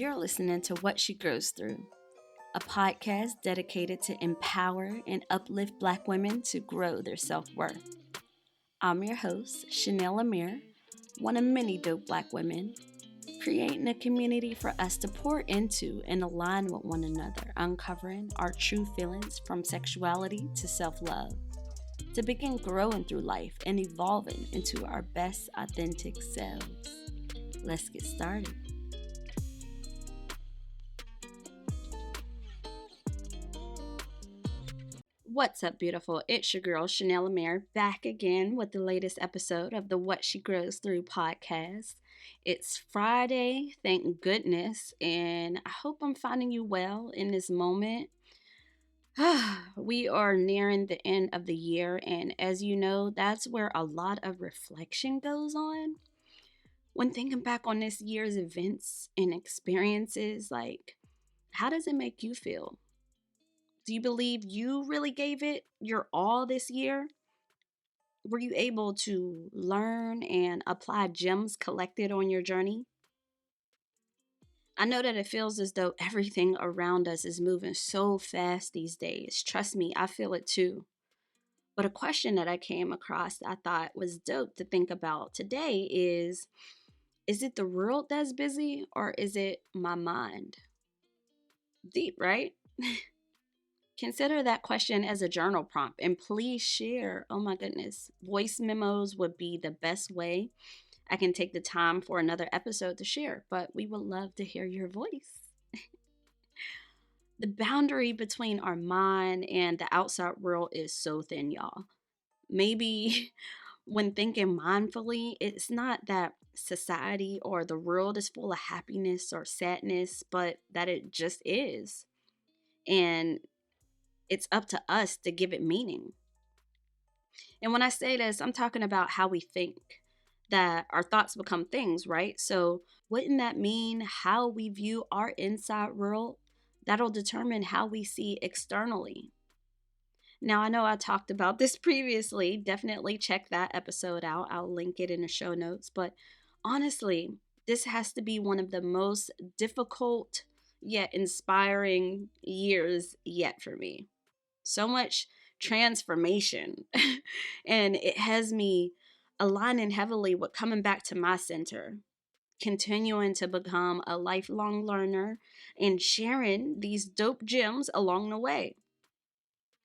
You're listening to What She Grows Through, a podcast dedicated to empower and uplift Black women to grow their self-worth. I'm your host, Shanell Lamere, one of many dope Black women, creating a community for us to pour into and align with one another, uncovering our true feelings from sexuality to self-love, to begin growing through life and evolving into our best authentic selves. Let's get started. What's up, beautiful? It's your girl, Shanell Lamere, back again with the latest episode of the What She Grows Through podcast. It's Friday, thank goodness, and I hope I'm finding you well in this moment. We are nearing the end of the year, and as you know, that's where a lot of reflection goes on. When thinking back on this year's events and experiences, how does it make you feel? Do you believe you really gave it your all this year? Were you able to learn and apply gems collected on your journey? I know that it feels as though everything around us is moving so fast these days. Trust me, I feel it too. But a question that I came across that I thought was dope to think about today is it the world that's busy or is it my mind? Deep, right? Consider that question as a journal prompt and please share. Oh my goodness. Voice memos would be the best way. I can take the time for another episode to share, but we would love to hear your voice. The boundary between our mind and the outside world is so thin, y'all. Maybe when thinking mindfully, it's not that society or the world is full of happiness or sadness, but that it just is. And it's up to us to give it meaning. And when I say this, I'm talking about how we think, that our thoughts become things, right? So, wouldn't that mean how we view our inside world? That'll determine how we see externally. Now, I know I talked about this previously. Definitely check that episode out. I'll link it in the show notes. But honestly, this has to be one of the most difficult yet inspiring years yet for me. So much transformation. And it has me aligning heavily with coming back to my center, continuing to become a lifelong learner, and sharing these dope gems along the way.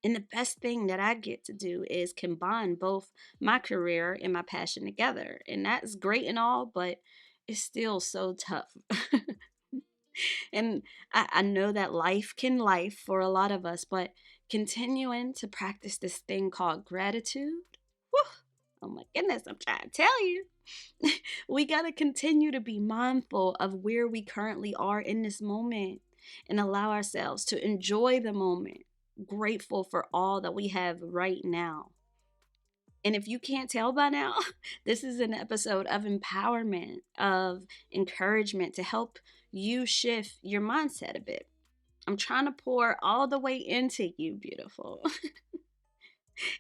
And the best thing that I get to do is combine both my career and my passion together. And that's great and all, but it's still so tough. And I know that life can life for a lot of us, but continuing to practice this thing called gratitude, whew, oh my goodness, I'm trying to tell you. We got to continue to be mindful of where we currently are in this moment and allow ourselves to enjoy the moment, grateful for all that we have right now. And if you can't tell by now, this is an episode of empowerment, of encouragement to help you shift your mindset a bit. I'm trying to pour all the way into you, beautiful.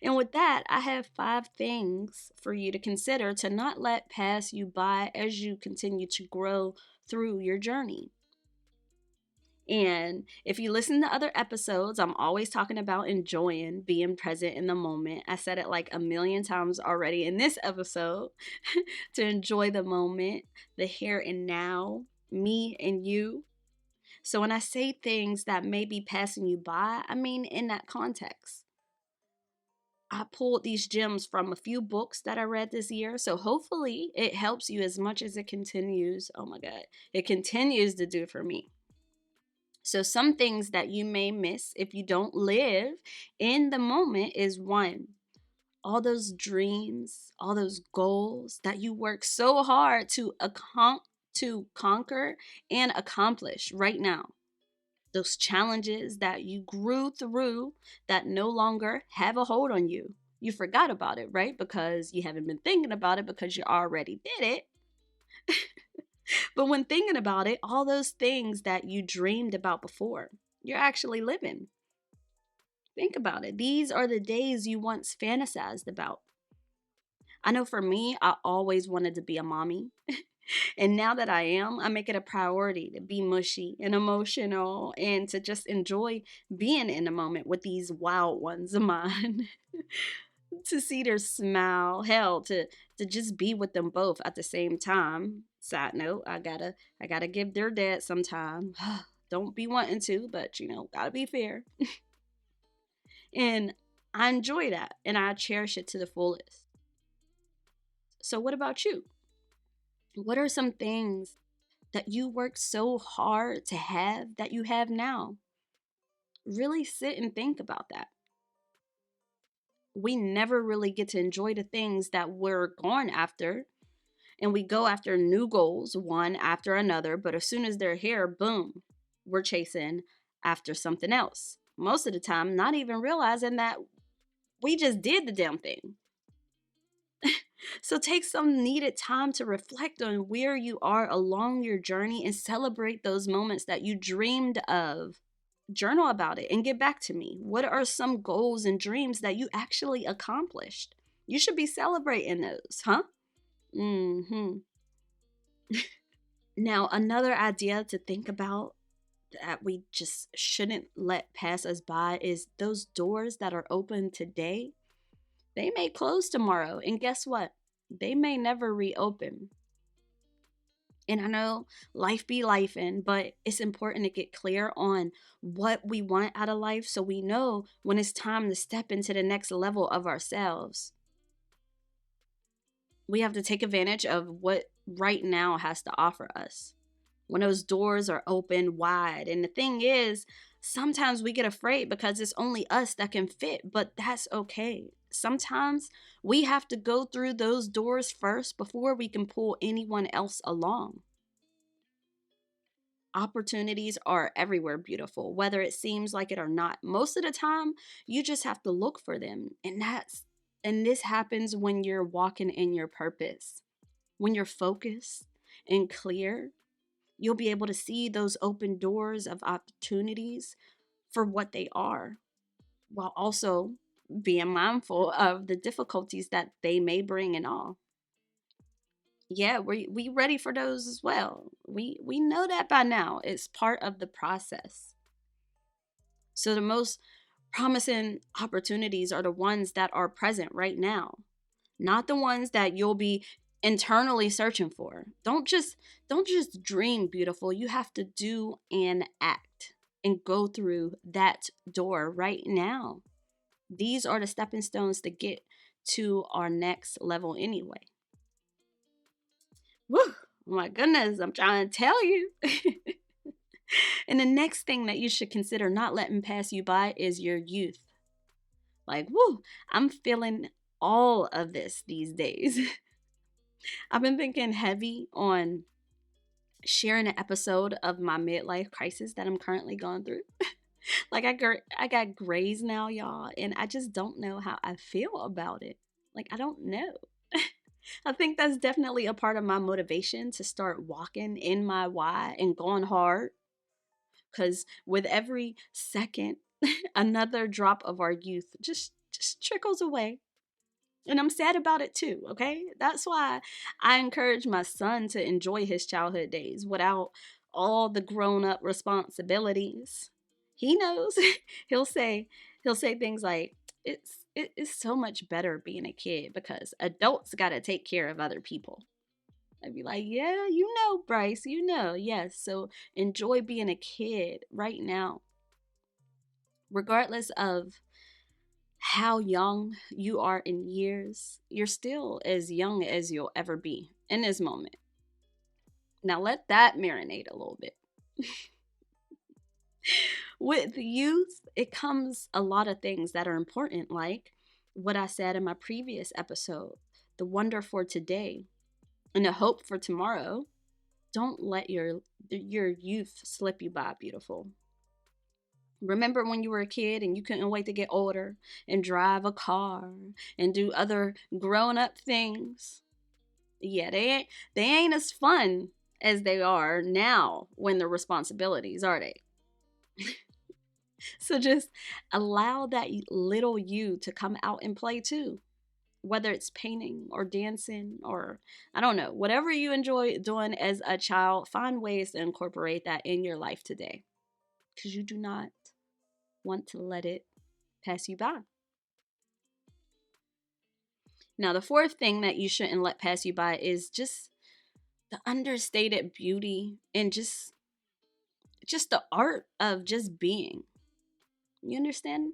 And with that, I have 5 things for you to consider to not let pass you by as you continue to grow through your journey. And if you listen to other episodes, I'm always talking about enjoying being present in the moment. I said it like a million times already in this episode to enjoy the moment, the here and now, me and you. So when I say things that may be passing you by, I mean in that context. I pulled these gems from a few books that I read this year. So hopefully it helps you as much as it continues. Oh my God, it continues to do for me. So some things that you may miss if you don't live in the moment is one, all those dreams, all those goals that you work so hard to conquer and accomplish right now. Those challenges that you grew through that no longer have a hold on you. You forgot about it, right? Because you haven't been thinking about it because you already did it. But when thinking about it, all those things that you dreamed about before, you're actually living. Think about it. These are the days you once fantasized about. I know for me, I always wanted to be a mommy. And now that I am, I make it a priority to be mushy and emotional and to just enjoy being in the moment with these wild ones of mine. To see their smile, hell, to just be with them both at the same time. Side note, I gotta give their dad some time. Don't be wanting to, but gotta be fair. And I enjoy that and I cherish it to the fullest. So what about you? What are some things that you worked so hard to have that you have now? Really sit and think about that. We never really get to enjoy the things that we're going after, and we go after new goals one after another, but as soon as they're here, boom, we're chasing after something else. Most of the time, not even realizing that we just did the damn thing. So take some needed time to reflect on where you are along your journey and celebrate those moments that you dreamed of. Journal about it and get back to me. What are some goals and dreams that you actually accomplished? You should be celebrating those, huh? Mm-hmm. Now, another idea to think about that we just shouldn't let pass us by is those doors that are open today. They may close tomorrow, and guess what? They may never reopen. And I know life be lifing, but it's important to get clear on what we want out of life so we know when it's time to step into the next level of ourselves. We have to take advantage of what right now has to offer us. When those doors are open wide. And the thing is, sometimes we get afraid because it's only us that can fit, but that's okay. Sometimes we have to go through those doors first before we can pull anyone else along. Opportunities are everywhere, beautiful, whether it seems like it or not. Most of the time, you just have to look for them. And this happens when you're walking in your purpose. When you're focused and clear, you'll be able to see those open doors of opportunities for what they are, while also being mindful of the difficulties that they may bring and all. Yeah, we ready for those as well. We know that by now. It's part of the process. So the most promising opportunities are the ones that are present right now, not the ones that you'll be internally searching for. Don't just dream, beautiful. You have to do and act and go through that door right now. These are the stepping stones to get to our next level anyway. Woo! My goodness, I'm trying to tell you. And the next thing that you should consider not letting pass you by is your youth. Like, woo, I'm feeling all of this these days. I've been thinking heavy on sharing an episode of my midlife crisis that I'm currently going through. Like I got grays now, y'all, and I just don't know how I feel about it. Like I don't know. I think that's definitely a part of my motivation to start walking in my why and going hard. Cause with every second, another drop of our youth just trickles away. And I'm sad about it too, okay? That's why I encourage my son to enjoy his childhood days without all the grown-up responsibilities. He knows. he'll say he'll say things like it's so much better being a kid because adults got to take care of other people. I'd be like, "Yeah, Bryce, Yes, so enjoy being a kid right now, regardless of how young you are in years, you're still as young as you'll ever be in this moment. Now let that marinate a little bit. With youth, it comes a lot of things that are important, like what I said in my previous episode, the wonder for today and the hope for tomorrow. Don't let your youth slip you by, beautiful. Remember when you were a kid and you couldn't wait to get older and drive a car and do other grown-up things? Yeah, they ain't as fun as they are now when the responsibilities, are they? So just allow that little you to come out and play too. whether it's painting or dancing or I don't know, whatever you enjoy doing as a child, find ways to incorporate that in your life today because you do not want to let it pass you by. Now, the fourth thing that you shouldn't let pass you by is just the understated beauty and just the art of just being. You understand?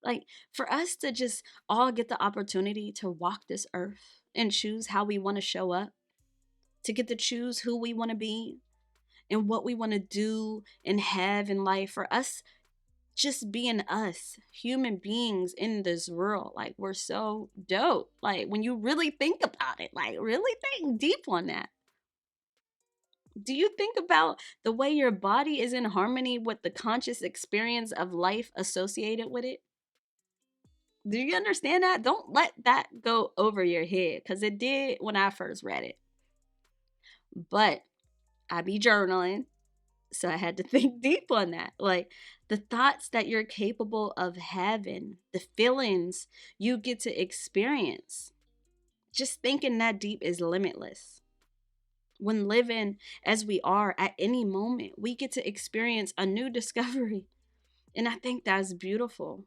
Like for us to just all get the opportunity to walk this earth and choose how we want to show up, to get to choose who we want to be and what we want to do and have in life, for us just being us, human beings in this world. Like we're so dope. Like when you really think about it, like really think deep on that. Do you think about the way your body is in harmony with the conscious experience of life associated with it? Do you understand that? Don't let that go over your head because it did when I first read it. But I be journaling, so I had to think deep on that. Like the thoughts that you're capable of having, the feelings you get to experience. Just thinking that deep is limitless. When living as we are at any moment, we get to experience a new discovery. And I think that's beautiful.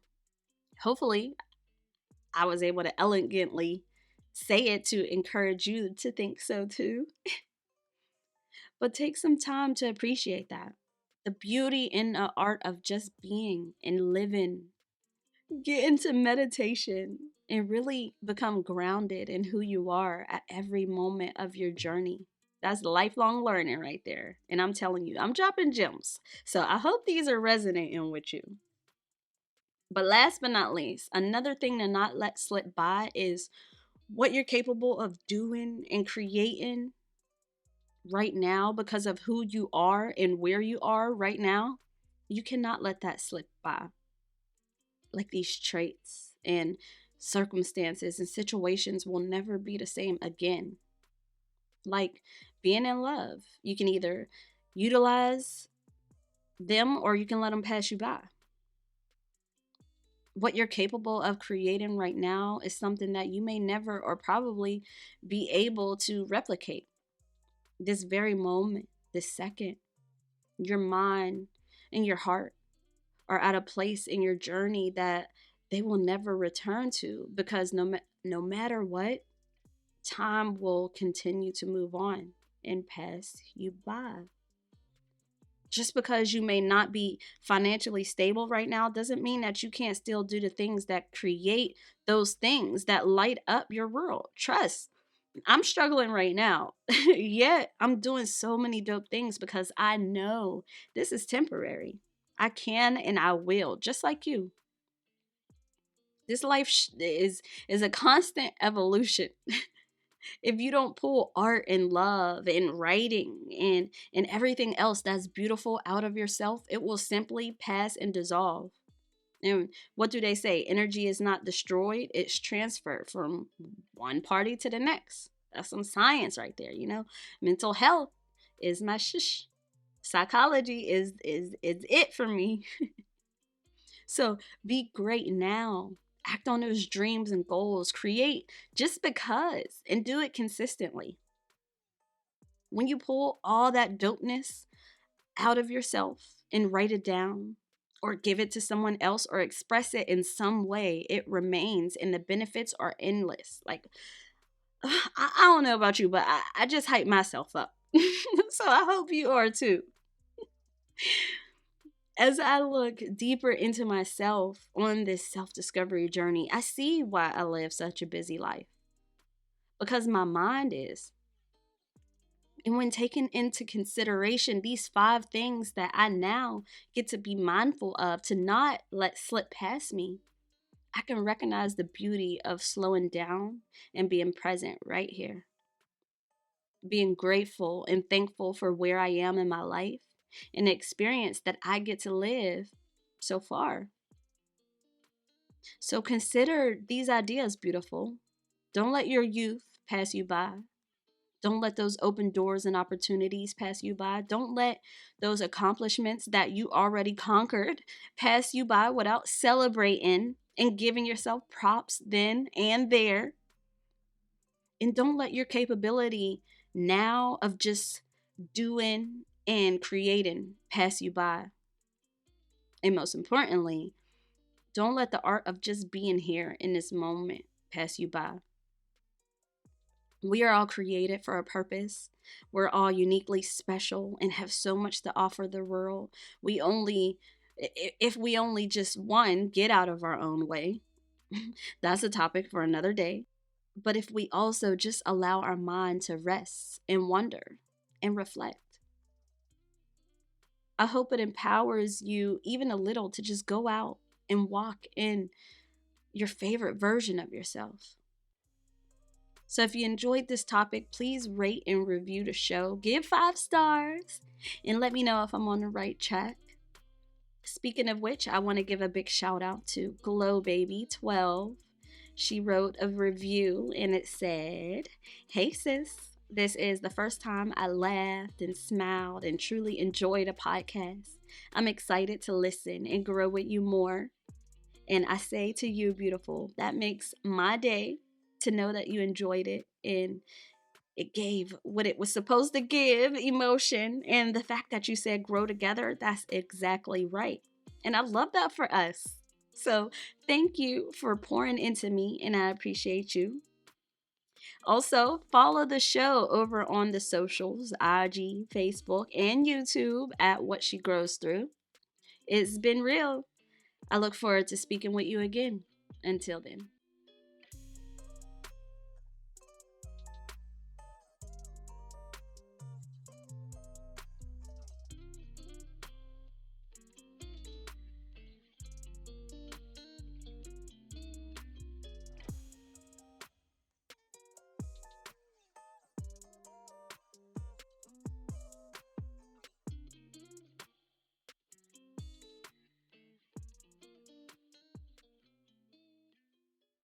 Hopefully, I was able to elegantly say it to encourage you to think so too. But take some time to appreciate that. The beauty in the art of just being and living. Get into meditation and really become grounded in who you are at every moment of your journey. That's lifelong learning right there. And I'm telling you, I'm dropping gems. So I hope these are resonating with you. But last but not least, another thing to not let slip by is what you're capable of doing and creating right now because of who you are and where you are right now. You cannot let that slip by. Like these traits and circumstances and situations will never be the same again. Like being in love, you can either utilize them or you can let them pass you by. What you're capable of creating right now is something that you may never or probably be able to replicate. This very moment, this second, your mind and your heart are at a place in your journey that they will never return to because no matter what, time will continue to move on and pass you by. Just because you may not be financially stable right now doesn't mean that you can't still do the things that create those things that light up your world. Trust. I'm struggling right now, yet I'm doing so many dope things because I know this is temporary. I can and I will, just like you. This life is a constant evolution. If you don't pull art and love and writing and everything else that's beautiful out of yourself, it will simply pass and dissolve. And what do they say? Energy is not destroyed, it's transferred from one party to the next. That's some science right there, you know? Mental health is my shish. Psychology is it for me. So be great now. Act on those dreams and goals. Create just because and do it consistently. When you pull all that dopeness out of yourself and write it down or give it to someone else or express it in some way, it remains and the benefits are endless. Like, I don't know about you, but I just hype myself up. So I hope you are too. As I look deeper into myself on this self discovery journey, I see why I live such a busy life. Because my mind is. And when taken into consideration, these 5 things that I now get to be mindful of to not let slip past me, I can recognize the beauty of slowing down and being present right here. Being grateful and thankful for where I am in my life and the experience that I get to live so far. So consider these ideas, beautiful. Don't let your youth pass you by. Don't let those open doors and opportunities pass you by. Don't let those accomplishments that you already conquered pass you by without celebrating and giving yourself props then and there. And don't let your capability now of just doing and creating pass you by. And most importantly, don't let the art of just being here in this moment pass you by. We are all created for a purpose. We're all uniquely special and have so much to offer the world. We only, if we only just one, get out of our own way. That's a topic for another day. But if we also just allow our mind to rest and wonder and reflect, I hope it empowers you even a little to just go out and walk in your favorite version of yourself. So if you enjoyed this topic, please rate and review the show. Give 5 stars and let me know if I'm on the right track. Speaking of which, I want to give a big shout out to Glow Baby 12. She wrote a review and it said, "Hey sis, this is the first time I laughed and smiled and truly enjoyed a podcast. I'm excited to listen and grow with you more. And I say to you, beautiful, that makes my day to know that you enjoyed it and it gave what it was supposed to give, emotion. And the fact that you said grow together, that's exactly right. And I love that for us. So thank you for pouring into me and I appreciate you. Also, follow the show over on the socials, IG, Facebook, and YouTube at What She Grows Through. It's been real. I look forward to speaking with you again. Until then.